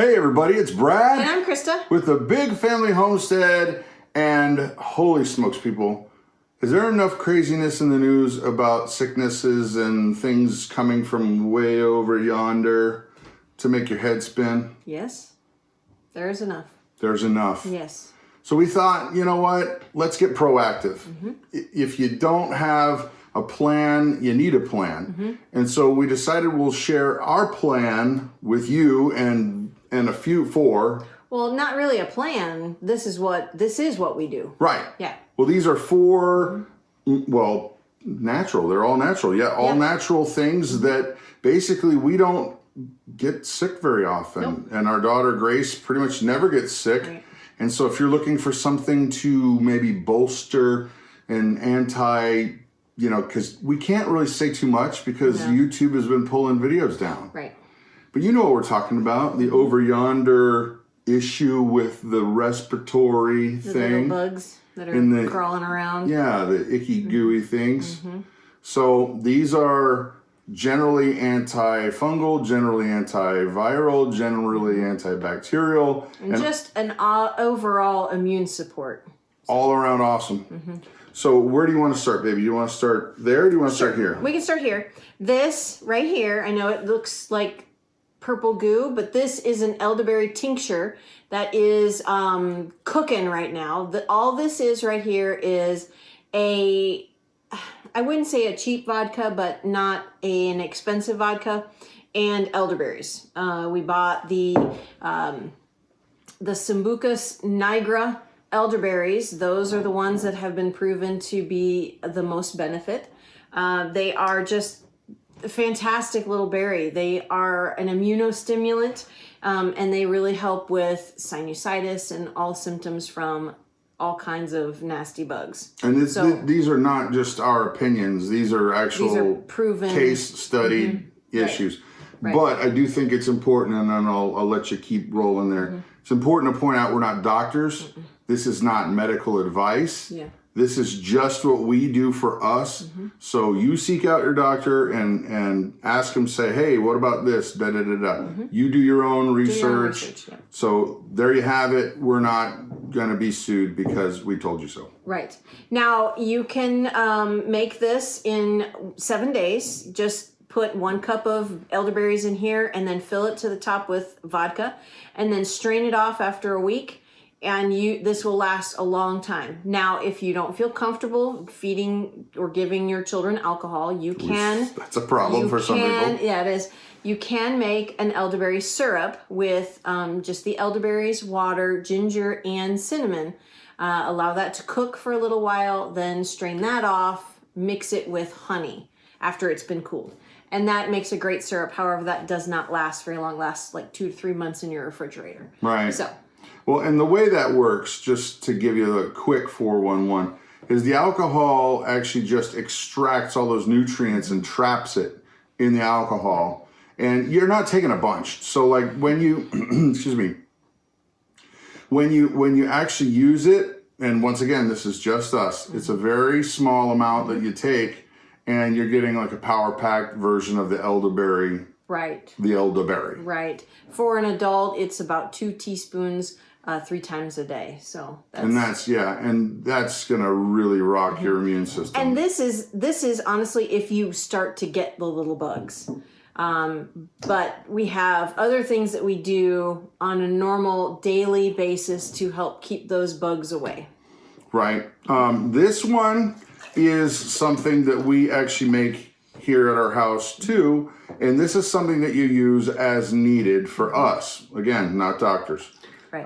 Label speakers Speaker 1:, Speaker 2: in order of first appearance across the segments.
Speaker 1: Hey everybody, it's Brad.
Speaker 2: And I'm Christa.
Speaker 1: With the Big Family Homestead, and holy smokes people, is there enough craziness in the news about sicknesses and things coming from way over yonder to make your head spin?
Speaker 2: Yes, there is enough.
Speaker 1: There's enough.
Speaker 2: Yes.
Speaker 1: So we thought, you know what, let's get proactive. If you don't have a plan, you need a plan. And so we decided we'll share our plan with you and four.
Speaker 2: Well, not really a plan. This is what we do.
Speaker 1: Right.
Speaker 2: Yeah.
Speaker 1: Well, these are four, well, natural. They're all natural. Yeah, all natural things that basically we don't get sick very often.
Speaker 2: Nope.
Speaker 1: And our daughter Grace pretty much never gets sick.
Speaker 2: Right.
Speaker 1: And so if you're looking for something to maybe bolster an because we can't really say too much because YouTube has been pulling videos down.
Speaker 2: Right.
Speaker 1: But you know what we're talking about, the over yonder issue with the respiratory
Speaker 2: The
Speaker 1: thing.
Speaker 2: little bugs that are crawling around.
Speaker 1: Yeah, the icky, gooey things. So these are generally antifungal, generally antiviral, generally antibacterial.
Speaker 2: And just an overall immune support.
Speaker 1: All around awesome. So where do you want to start, baby? Do you want to start there or do you want to start here?
Speaker 2: We can start here. This right here, I know it looks like purple goo, but this is an elderberry tincture that is cooking right now. All this is right here is I wouldn't say a cheap vodka, but not an expensive vodka, and elderberries. We bought the Sambucus nigra elderberries. Those are the ones that have been proven to be the most benefit. They are just a fantastic little berry. They are an immunostimulant, and they really help with sinusitis and all symptoms from all kinds of nasty bugs.
Speaker 1: And these are not just our opinions. These are actual
Speaker 2: proven
Speaker 1: case studied issues.
Speaker 2: Right.
Speaker 1: But I do think it's important, and then I'll let you keep rolling there. It's important to point out we're not doctors. This is not medical advice.
Speaker 2: Yeah.
Speaker 1: This is just what we do for us. So you seek out your doctor and ask him, say, hey, what about this? Da, da, da, da. You do your own research.
Speaker 2: Yeah.
Speaker 1: So there you have it. We're not going to be sued because we told you so.
Speaker 2: Right. Now, you can make this in 7 days. Just put 1 cup of elderberries in here and then fill it to the top with vodka and then strain it off after a week. And this will last a long time. Now, if you don't feel comfortable feeding or giving your children alcohol, you can.
Speaker 1: That's a problem for some people.
Speaker 2: Yeah, it is. You can make an elderberry syrup with just the elderberries, water, ginger, and cinnamon. Allow that to cook for a little while, then strain that off, mix it with honey after it's been cooled. And that makes a great syrup. However, that does not last very long, lasts like 2 to 3 months in your refrigerator.
Speaker 1: Right.
Speaker 2: So.
Speaker 1: Well, and the way that works, just to give you a quick 411, is the alcohol actually just extracts all those nutrients and traps it in the alcohol. And you're not taking a bunch. So like when you, excuse me, when you actually use it, and once again, this is just us, it's a very small amount that you take, and you're getting like a power-packed version of the elderberry.
Speaker 2: Right.
Speaker 1: The elderberry.
Speaker 2: Right. For an adult, it's about 2 teaspoons 3 times a day. So that's gonna really rock your immune system. And this is honestly if you start to get the little bugs. But we have other things that we do on a normal daily basis to help keep those bugs away.
Speaker 1: Right. This one is something that we actually make here at our house too. And this is something that you use as needed for us. Again, not doctors.
Speaker 2: Right.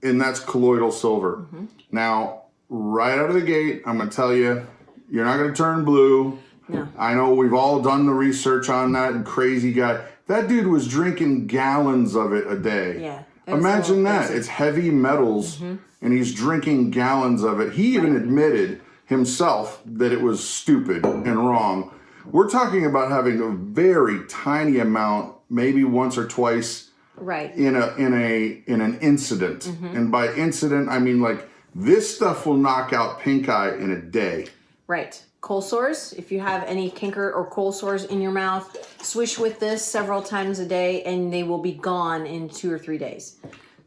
Speaker 1: And that's colloidal silver. Now, right out of the gate, I'm going to tell you, you're not going to turn blue.
Speaker 2: No.
Speaker 1: I know we've all done the research on that crazy guy. That dude was drinking gallons of it a day.
Speaker 2: Yeah.
Speaker 1: Imagine that. It's heavy metals, and he's drinking gallons of it. He even admitted himself that it was stupid and wrong. We're talking about having a very tiny amount, maybe once or twice, in an incident. And by incident, I mean like this stuff will knock out pink eye in a day.
Speaker 2: Right. Cold sores, if you have any canker or cold sores in your mouth, swish with this several times a day and they will be gone in 2 or 3 days.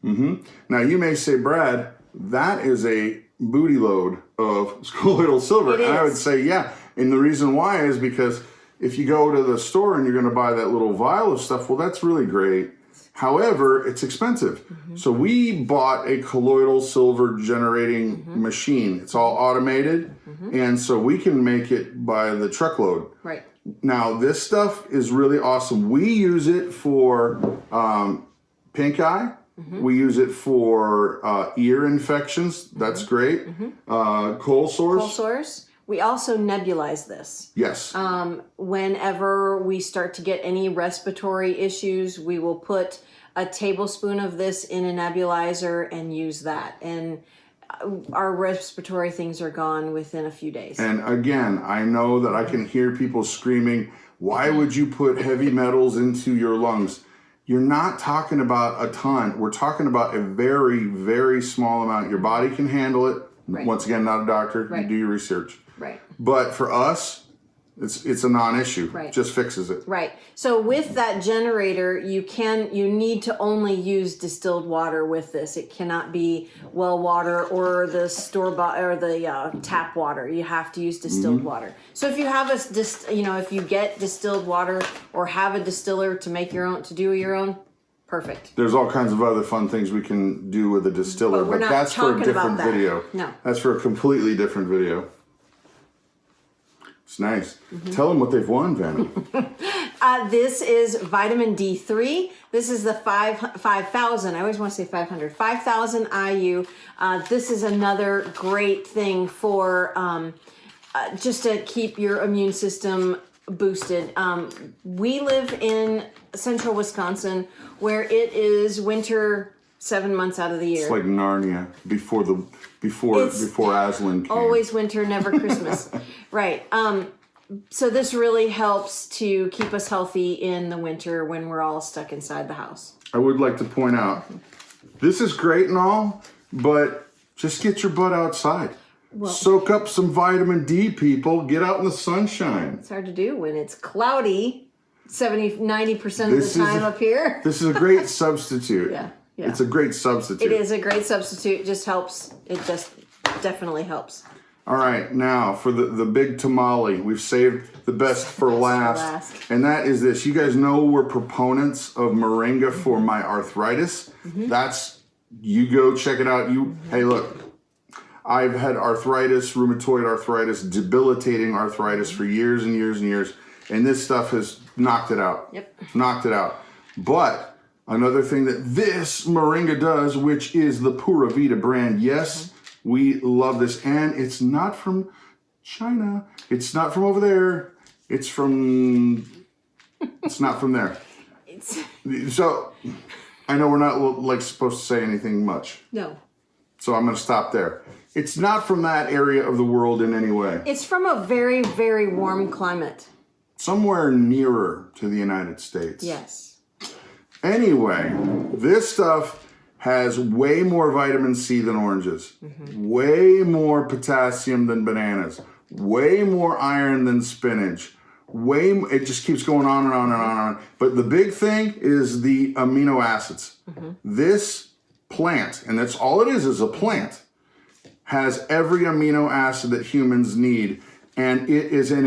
Speaker 1: Now you may say, Brad, that is a booty load of colloidal silver. And I would say, yeah. And the reason why is because if you go to the store and you're going to buy that little vial of stuff, well, that's really great. However, it's expensive. So we bought a colloidal silver generating machine. It's all automated. And so we can make it by the truckload.
Speaker 2: Right.
Speaker 1: Now, this stuff is really awesome. We use it for pink eye. We use it for ear infections. That's great. Cold sores.
Speaker 2: Cold sores. We also nebulize this.
Speaker 1: Yes.
Speaker 2: Whenever we start to get any respiratory issues, we will put a tablespoon of this in a nebulizer and use that. And our respiratory things are gone within a few days.
Speaker 1: And again, I know that I can hear people screaming, why would you put heavy metals into your lungs? You're not talking about a ton. We're talking about a very, very small amount. Your body can handle it.
Speaker 2: Right.
Speaker 1: Once again, not a doctor.
Speaker 2: Right.
Speaker 1: You do your research.
Speaker 2: Right.
Speaker 1: But for us, it's a non-issue.
Speaker 2: Right.
Speaker 1: Just fixes it.
Speaker 2: Right. So with that generator, you need to only use distilled water with this. It cannot be well water or the store-bought or the tap water. You have to use distilled water. So if you have if you get distilled water or have a distiller to make your own, to do your own, perfect.
Speaker 1: There's all kinds of other fun things we can do with a distiller,
Speaker 2: But we're not
Speaker 1: that's for a
Speaker 2: talking about
Speaker 1: different
Speaker 2: that.
Speaker 1: video.
Speaker 2: No.
Speaker 1: That's for a completely different video. It's nice. Tell them what they've won, Vanna.
Speaker 2: This is vitamin D3. This is the 5,000. I always want to say 500. 5,000 IU. This is another great thing for just to keep your immune system boosted. We live in central Wisconsin where it is winter 7 months out of the year.
Speaker 1: It's like Narnia before Aslan came.
Speaker 2: Always winter, never Christmas. Right. So this really helps to keep us healthy in the winter when we're all stuck inside the house.
Speaker 1: I would like to point out, this is great and all, but just get your butt outside. Well, soak up some vitamin D, people. Get out in the sunshine.
Speaker 2: It's hard to do when it's cloudy 90% of the time up here.
Speaker 1: This is a great substitute.
Speaker 2: Yeah.
Speaker 1: It's a great substitute.
Speaker 2: It is a great substitute. It just helps. It just definitely helps.
Speaker 1: All right, now for the big tamale. We've saved the best for last. And that is this. You guys know we're proponents of moringa for my arthritis. You go check it out. Hey, look. I've had arthritis, rheumatoid arthritis, debilitating arthritis for years and years and years. And this stuff has knocked it out.
Speaker 2: Yep.
Speaker 1: Knocked it out. But another thing that this moringa does, which is the Pura Vida brand, yes, we love this. And it's not from China. It's not from over there. It's not from there. So I know we're not supposed to say anything much.
Speaker 2: No.
Speaker 1: So I'm going to stop there. It's not from that area of the world in any way.
Speaker 2: It's from a very, very warm climate.
Speaker 1: Somewhere nearer to the United States.
Speaker 2: Yes.
Speaker 1: Anyway, this stuff has way more vitamin C than oranges, way more potassium than bananas, way more iron than spinach. It just keeps going on and on and on and on. But the big thing is the amino acids. This plant, and that's all it is a plant, has every amino acid that humans need. And it is an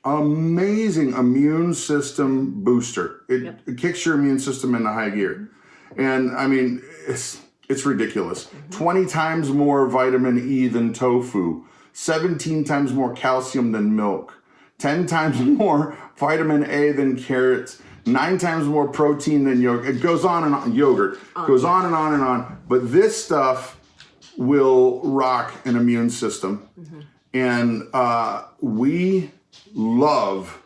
Speaker 1: amazing immune system booster. It kicks your immune system into high gear. And I mean, it's ridiculous. 20 times more vitamin E than tofu, 17 times more calcium than milk, 10 times more vitamin A than carrots, 9 times more protein than yogurt. It goes on and on. Yogurt goes on and on and on. But this stuff will rock an immune system. And we love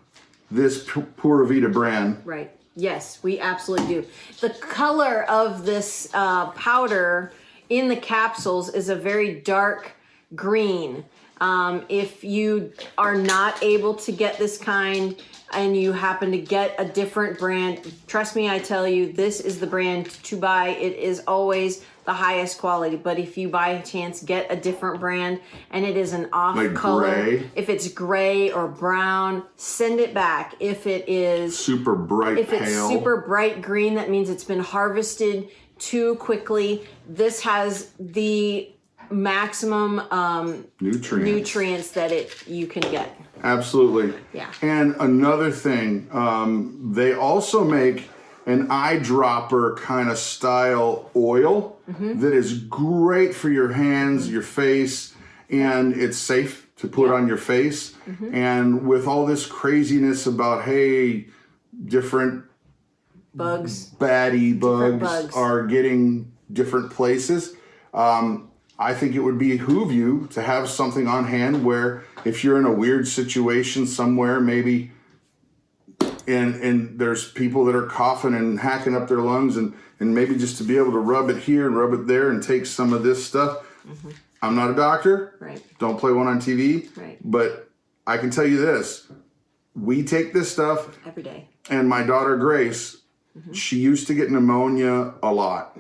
Speaker 1: this Pura Vida brand.
Speaker 2: Right. Yes, we absolutely do. The color of this powder in the capsules is a very dark green. If you are not able to get this kind, and you happen to get a different brand, trust me, I tell you, this is the brand to buy. It is always the highest quality. But if you by chance get a different brand and it is an off color,
Speaker 1: gray.
Speaker 2: If it's gray or brown, send it back. If it is
Speaker 1: super bright pale,
Speaker 2: if it's super bright green, that means it's been harvested too quickly. This has the maximum nutrients that you can get.
Speaker 1: Absolutely.
Speaker 2: Yeah.
Speaker 1: And another thing, they also make an eyedropper kind of style oil that is great for your hands, your face, and it's safe to put on your face. And with all this craziness about, hey, different baddie bugs are getting different places, I think it would behoove you to have something on hand where if you're in a weird situation somewhere, maybe and there's people that are coughing and hacking up their lungs, and maybe just to be able to rub it here and rub it there and take some of this stuff. I'm not a doctor.
Speaker 2: Right.
Speaker 1: Don't play one on TV.
Speaker 2: Right.
Speaker 1: But I can tell you this. We take this stuff
Speaker 2: every day.
Speaker 1: And my daughter Grace, she used to get pneumonia a lot.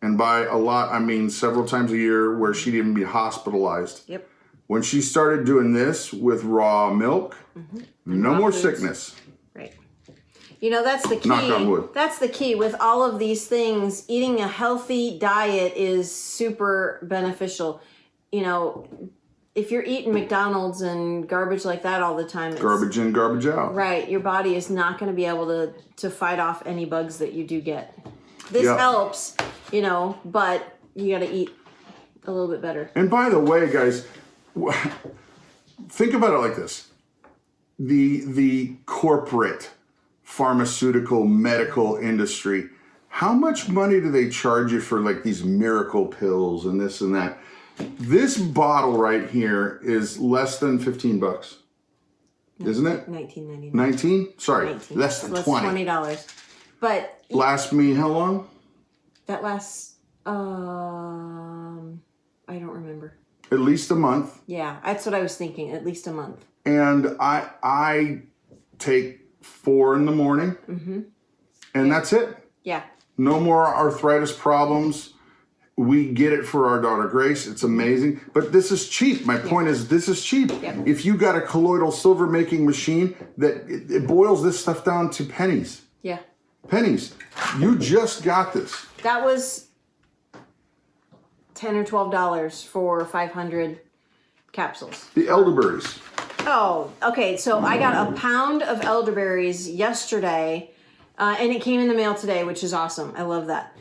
Speaker 1: And by a lot, I mean several times a year where she'd even be hospitalized.
Speaker 2: Yep.
Speaker 1: When she started doing this with raw milk, no more sickness.
Speaker 2: Right. You know, that's the key.
Speaker 1: Knock on wood.
Speaker 2: That's the key with all of these things. Eating a healthy diet is super beneficial. You know, if you're eating McDonald's and garbage like that all the time, it's,
Speaker 1: garbage in, garbage out.
Speaker 2: Right. Your body is not going to be able to fight off any bugs that you do get. This helps, you know, but you got to eat a little bit better.
Speaker 1: And by the way, guys, think about it like this. The corporate pharmaceutical medical industry, how much money do they charge you for like these miracle pills and this and that? This bottle right here is less than $15, isn't it?
Speaker 2: $19.99.
Speaker 1: 19? Sorry,
Speaker 2: 19.
Speaker 1: less than 20.
Speaker 2: $20. But
Speaker 1: Last me how long?
Speaker 2: that lasts, I don't remember.
Speaker 1: At least a month.
Speaker 2: Yeah, that's what I was thinking. At least a month.
Speaker 1: And I take 4 in the morning, and that's it.
Speaker 2: Yeah.
Speaker 1: No more arthritis problems. We get it for our daughter Grace. It's amazing. But this is cheap. My point is, this is cheap.
Speaker 2: Yep.
Speaker 1: If you got a colloidal silver making machine, that it boils this stuff down to pennies.
Speaker 2: Yeah.
Speaker 1: Pennies. You just got this.
Speaker 2: That was $10 or $12 for 500 capsules.
Speaker 1: The elderberries.
Speaker 2: Oh, okay. So I got a pound of elderberries yesterday, and it came in the mail today, which is awesome. I love that.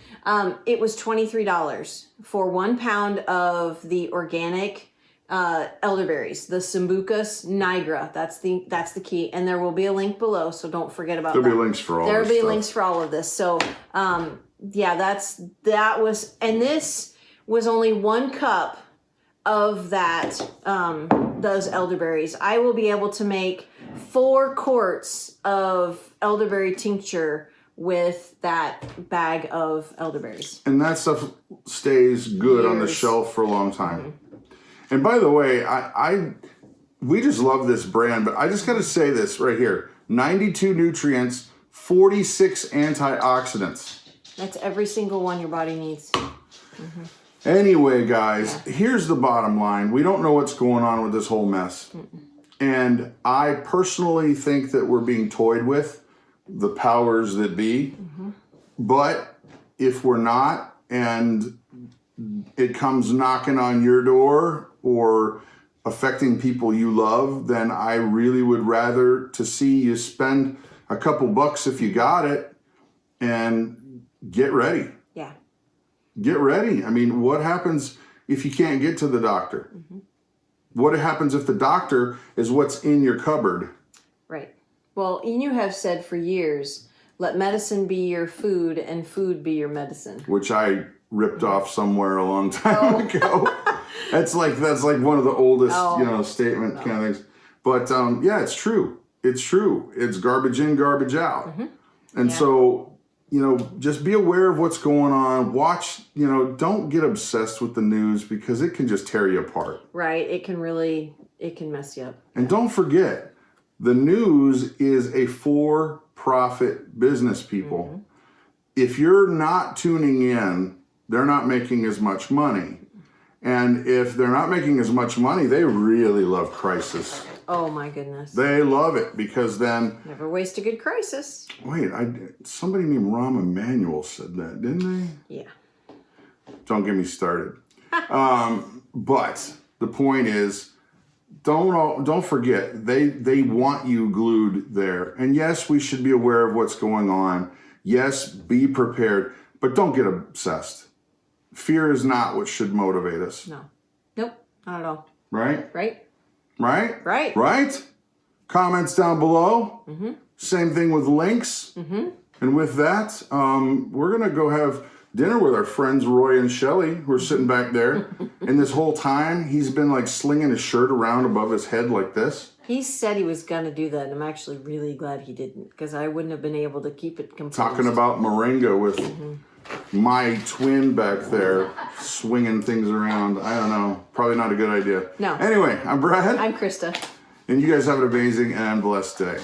Speaker 2: It was $23 for 1 pound of the organic elderberries, the Sambucus nigra. That's the key. And there will be a link below, so don't forget about
Speaker 1: There'll
Speaker 2: that.
Speaker 1: be links for all.
Speaker 2: There'll be links for all of this. So yeah, that was, and this was only 1 cup of that those elderberries. I will be able to make 4 quarts of elderberry tincture with that bag of elderberries.
Speaker 1: And that stuff stays good on the
Speaker 2: Years.
Speaker 1: shelf for a long time. And by the way, we just love this brand, but I just got to say this right here. 92 nutrients, 46 antioxidants.
Speaker 2: That's every single one your body needs.
Speaker 1: Anyway, guys, here's the bottom line. We don't know what's going on with this whole mess. And I personally think that we're being toyed with, the powers that be. But if we're not, and it comes knocking on your door or affecting people you love, then I really would rather to see you spend a couple bucks if you got it and get ready.
Speaker 2: Yeah.
Speaker 1: Get ready. I mean, what happens if you can't get to the doctor? What happens if the doctor is what's in your cupboard?
Speaker 2: Right. Well, you have said for years, let medicine be your food and food be your medicine.
Speaker 1: Which I ripped off somewhere a long time ago. That's like one of the oldest, statement kind of things. But yeah, it's true. It's true. It's garbage in, garbage out. And so, just be aware of what's going on. Watch, don't get obsessed with the news because it can just tear you apart.
Speaker 2: Right. It can mess you up.
Speaker 1: And don't forget, The news is a for-profit business, people. If you're not tuning in, they're not making as much money. And if they're not making as much money, they really love crisis.
Speaker 2: Oh my goodness.
Speaker 1: They love it because then...
Speaker 2: Never waste a good crisis.
Speaker 1: Wait, somebody named Rahm Emanuel said that, didn't they?
Speaker 2: Yeah.
Speaker 1: Don't get me started. But the point is, don't forget, they want you glued there. And yes, we should be aware of what's going on. Yes, be prepared, but don't get obsessed. Fear is not what should motivate us.
Speaker 2: No. Nope, not at all.
Speaker 1: Right?
Speaker 2: Right?
Speaker 1: Right?
Speaker 2: Right.
Speaker 1: Right? Comments down below. Same thing with links. And with that, we're going to go have dinner with our friends Roy and Shelly, who are sitting back there. And this whole time, he's been like slinging his shirt around above his head like this.
Speaker 2: He said he was going to do that, and I'm actually really glad he didn't, because I wouldn't have been able to keep it composed.
Speaker 1: Talking about moringa with my twin back there swinging things around. I don't know. Probably not a good idea.
Speaker 2: No.
Speaker 1: Anyway, I'm Brad.
Speaker 2: I'm Krista.
Speaker 1: And you guys have an amazing and blessed day.